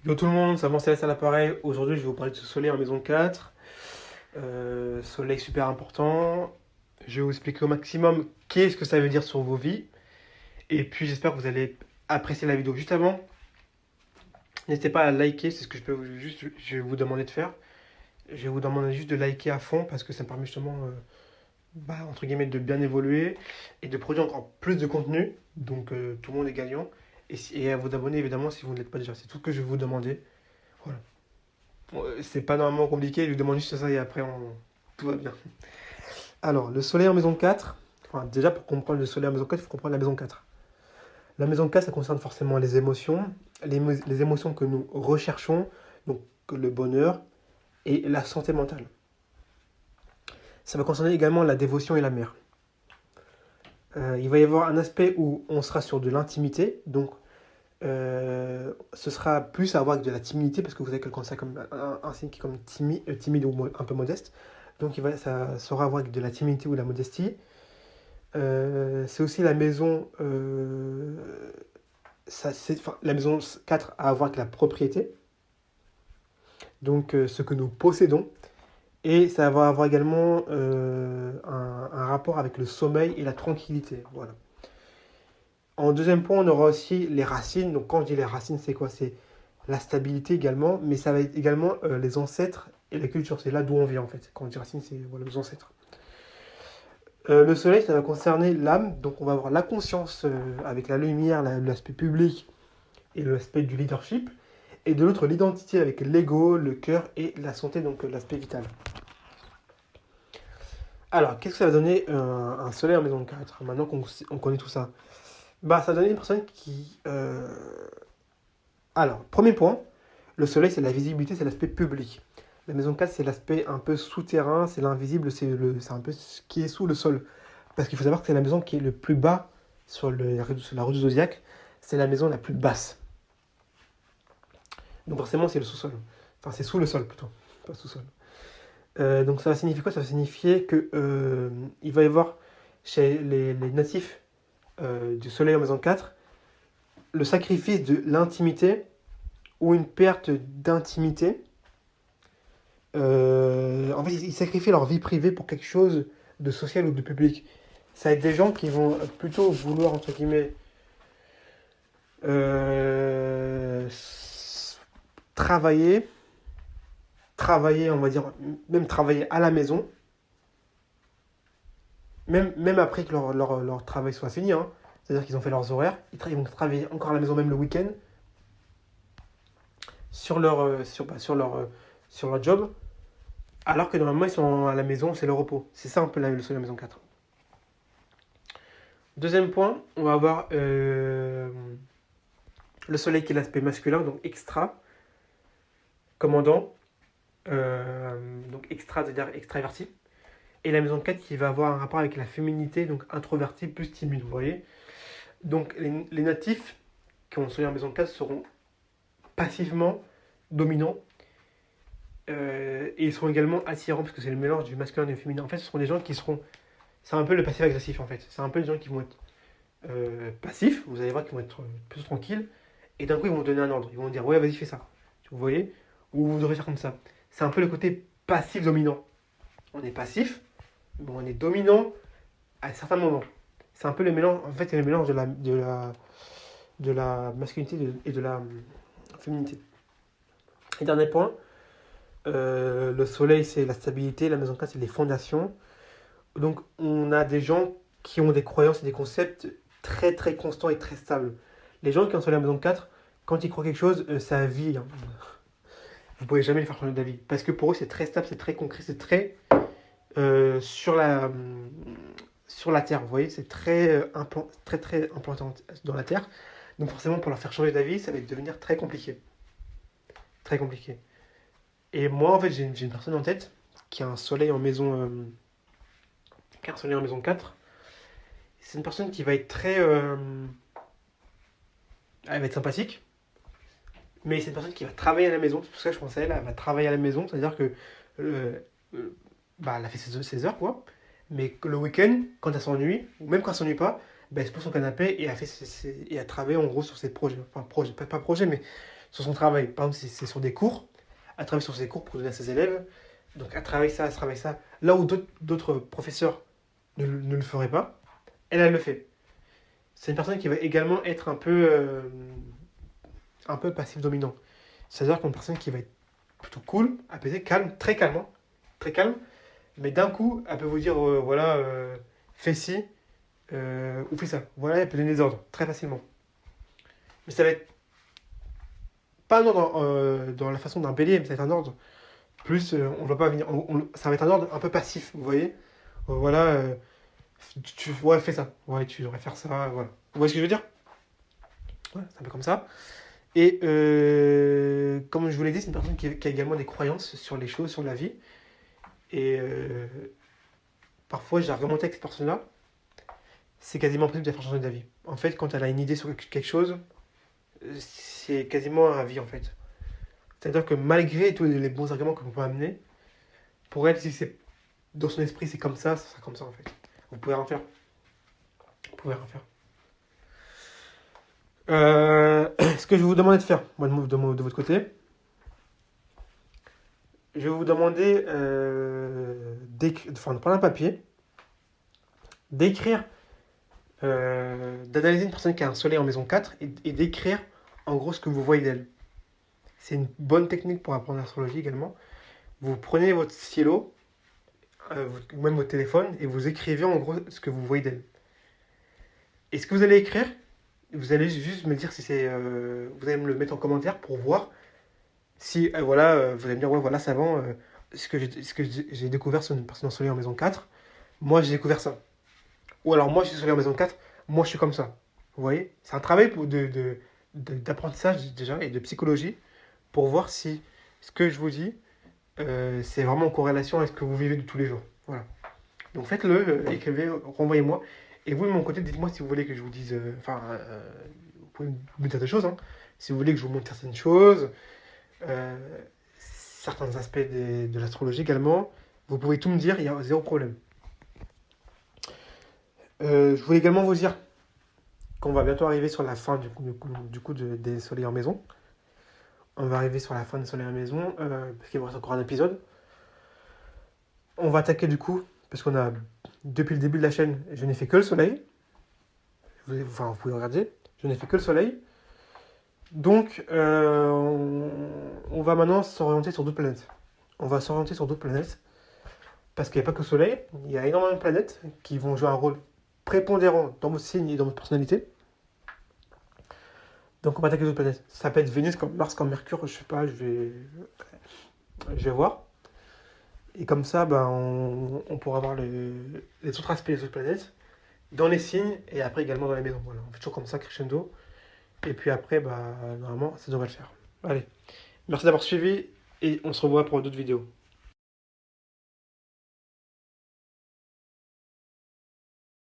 Yo tout le monde, ça avance à l'appareil. Aujourd'hui, je vais vous parler de ce soleil en maison 4. Soleil super important. Je vais vous expliquer au maximum qu'est-ce que ça veut dire sur vos vies. Et puis, j'espère que vous allez apprécier la vidéo. Juste avant, n'hésitez pas à liker, c'est ce que je vais vous demander de faire. Je vais vous demander juste de liker à fond parce que ça me permet justement, entre guillemets, de bien évoluer et de produire encore plus de contenu. Donc, tout le monde est gagnant. Et à vous abonner évidemment si vous ne l'êtes pas déjà. C'est tout ce que je vais vous demander. Voilà. C'est pas normalement compliqué, je lui demande juste ça et après tout va bien. Alors, le soleil en maison 4. Enfin, déjà pour comprendre le soleil en maison 4, il faut comprendre la maison 4. La maison 4, ça concerne forcément les émotions, les émotions que nous recherchons, donc le bonheur et la santé mentale. Ça va concerner également la dévotion et la mer. Il va y avoir un aspect où on sera sur de l'intimité, donc ce sera plus à voir avec de la timidité parce que vous avez quelqu'un ça comme un signe qui est comme timide ou un peu modeste. Donc ça sera à voir avec de la timidité ou de la modestie. C'est aussi la maison, la maison 4 à voir avec la propriété, donc ce que nous possédons. Et ça va avoir également un rapport avec le sommeil et la tranquillité. Voilà. En deuxième point, on aura aussi les racines. Donc quand je dis les racines, c'est quoi? C'est la stabilité également, mais ça va être également les ancêtres et la culture. C'est là d'où on vient en fait. Quand on dit racines, c'est voilà, les ancêtres. Le soleil, ça va concerner l'âme. Donc on va avoir la conscience avec la lumière, l'aspect public et l'aspect du leadership. Et de l'autre, l'identité avec l'ego, le cœur et la santé, donc l'aspect vital. Alors, qu'est-ce que ça va donner un soleil en maison 4 maintenant qu'on connaît tout ça? Bah, ça va donner une personne qui... Alors, premier point, le soleil, c'est la visibilité, c'est l'aspect public. La maison 4, c'est l'aspect un peu souterrain, c'est l'invisible, c'est un peu ce qui est sous le sol. Parce qu'il faut savoir que c'est la maison qui est le plus bas sur la roue du zodiaque, c'est la maison la plus basse. Donc forcément, c'est le sous-sol. Enfin, c'est sous le sol plutôt, pas sous-sol. Donc ça va signifier quoi? Ça va signifier que il va y avoir chez les natifs du soleil en maison 4 le sacrifice de l'intimité ou une perte d'intimité. En fait, ils sacrifient leur vie privée pour quelque chose de social ou de public. Ça va être des gens qui vont plutôt vouloir, entre guillemets, euh, travailler, on va dire, même travailler à la maison, même après que leur travail soit fini. Hein. C'est-à-dire qu'ils ont fait leurs horaires, ils vont travailler encore à la maison, même le week-end, sur leur job, alors que normalement ils sont à la maison, c'est le repos. C'est ça un peu le soleil à la maison 4. Deuxième point, on va avoir le soleil qui est l'aspect masculin, donc extra, commandant, donc extra, c'est-à-dire extraverti. Et la maison 4 qui va avoir un rapport avec la féminité, donc introverti plus timide, vous voyez. Donc les natifs qui ont le soleil en maison 4 seront passivement dominants et ils seront également attirants parce que c'est le mélange du masculin et du féminin. En fait, ce seront des gens qui seront. C'est un peu le passif agressif en fait. C'est un peu des gens qui vont être passifs, vous allez voir qu'ils vont être plus tranquilles et d'un coup ils vont donner un ordre. Ils vont dire ouais, vas-y, fais ça. Vous voyez? Ou vous devrez faire comme ça. C'est un peu le côté passif dominant. On est passif, mais on est dominant à certains moments. C'est un peu le mélange, en fait, c'est le mélange de la masculinité et de la féminité. Et dernier point, le soleil c'est la stabilité, la maison 4 c'est les fondations. Donc on a des gens qui ont des croyances et des concepts très très constants et très stables. Les gens qui ont le soleil à la maison 4, quand ils croient quelque chose, c'est à vie. Hein. Vous ne pouvez jamais les faire changer d'avis. Parce que pour eux c'est très stable, c'est très concret, c'est très sur la Terre. Vous voyez, c'est très très implanté dans la Terre. Donc forcément pour leur faire changer d'avis, ça va devenir très compliqué. Très compliqué. Et moi, en fait, j'ai une personne en tête qui a un soleil en maison, qui a un soleil en maison 4. C'est une personne qui va être très. Elle va être sympathique, mais c'est une personne qui va travailler à la maison. C'est pour ça que je pense à elle. Elle va travailler à la maison, c'est-à-dire que. Elle a fait ses heures, quoi. Mais que le week-end, quand elle s'ennuie, ou même quand elle s'ennuie pas, elle se pose sur son canapé et elle travaille en gros sur ses projets. Enfin, projet, pas projet, mais sur son travail. Par exemple, si c'est sur des cours, elle travaille sur ses cours pour donner à ses élèves. Donc elle travaille ça, elle travaille ça. Là où d'autres professeurs ne le feraient pas, elle le fait. C'est une personne qui va également être un peu passif-dominant. C'est-à-dire qu'une personne qui va être plutôt cool, apaisée, calme, très calme, mais d'un coup, elle peut vous dire, voilà, fais ci, ou fais ça. Voilà, elle peut donner des ordres, très facilement. Mais ça va être pas un ordre dans la façon d'un bélier, mais ça va être un ordre plus, on ne va pas venir, ça va être un ordre un peu passif, vous voyez. Voilà, ouais, fais ça, ouais, tu devrais faire ça, voilà. Vous voyez ce que je veux dire? Ouais, c'est un peu comme ça. Et comme je vous l'ai dit, c'est une personne qui a également des croyances sur les choses, sur la vie. Et parfois, j'ai argumenté avec cette personne-là, c'est quasiment impossible de la faire changer d'avis. En fait, quand elle a une idée sur quelque chose, c'est quasiment un avis en fait. C'est-à-dire que malgré tous les bons arguments que vous pouvez amener, pour elle, si c'est dans son esprit, c'est comme ça sera comme ça en fait. Vous pouvez rien faire. Vous pouvez rien faire. Ce que je vais vous demander de faire, moi de votre côté, je vais vous demander de prendre un papier, d'écrire, d'analyser une personne qui a un soleil en maison 4 et d'écrire en gros ce que vous voyez d'elle. C'est une bonne technique pour apprendre l'astrologie également. Vous prenez votre stylo, ou même votre téléphone, et vous écrivez en gros ce que vous voyez d'elle. Et ce que vous allez écrire, vous allez juste me dire si c'est. Vous allez me le mettre en commentaire pour voir si, voilà, vous allez me dire, ouais, voilà, savant, ce que j'ai découvert sur une personne ensoleillée en maison 4, moi j'ai découvert ça. Ou alors moi je suis ensoleillé en maison 4, moi je suis comme ça. Vous voyez? C'est un travail d'apprentissage déjà et de psychologie pour voir si ce que je vous dis, c'est vraiment en corrélation avec ce que vous vivez de tous les jours. Voilà. Donc faites-le, écrivez, renvoyez-moi. Et vous, de mon côté, dites-moi si vous voulez que je vous dise. Vous pouvez me dire des choses. Hein. Si vous voulez que je vous montre certaines choses, euh, certains aspects de l'astrologie également, vous pouvez tout me dire, il n'y a zéro problème. Je voulais également vous dire qu'on va bientôt arriver sur la fin des soleils en maison. On va arriver sur la fin des soleils en maison, parce qu'il me reste encore un épisode. On va attaquer du coup, parce qu'on a, depuis le début de la chaîne, je n'ai fait que le soleil. Vous pouvez regarder, je n'ai fait que le soleil. Donc, on va maintenant s'orienter sur d'autres planètes. On va s'orienter sur d'autres planètes, parce qu'il n'y a pas que le soleil, il y a énormément de planètes qui vont jouer un rôle prépondérant dans votre signe et dans votre personnalité. Donc on va attaquer d'autres planètes. Ça peut être Vénus, comme Mars, comme Mercure, je sais pas, je vais voir. Et comme ça, on pourra voir les autres aspects des autres planètes dans les signes et après également dans les maisons. Voilà, on fait toujours comme ça, crescendo. Et puis après, normalement, ça devrait le faire. Allez, merci d'avoir suivi et on se revoit pour d'autres vidéos.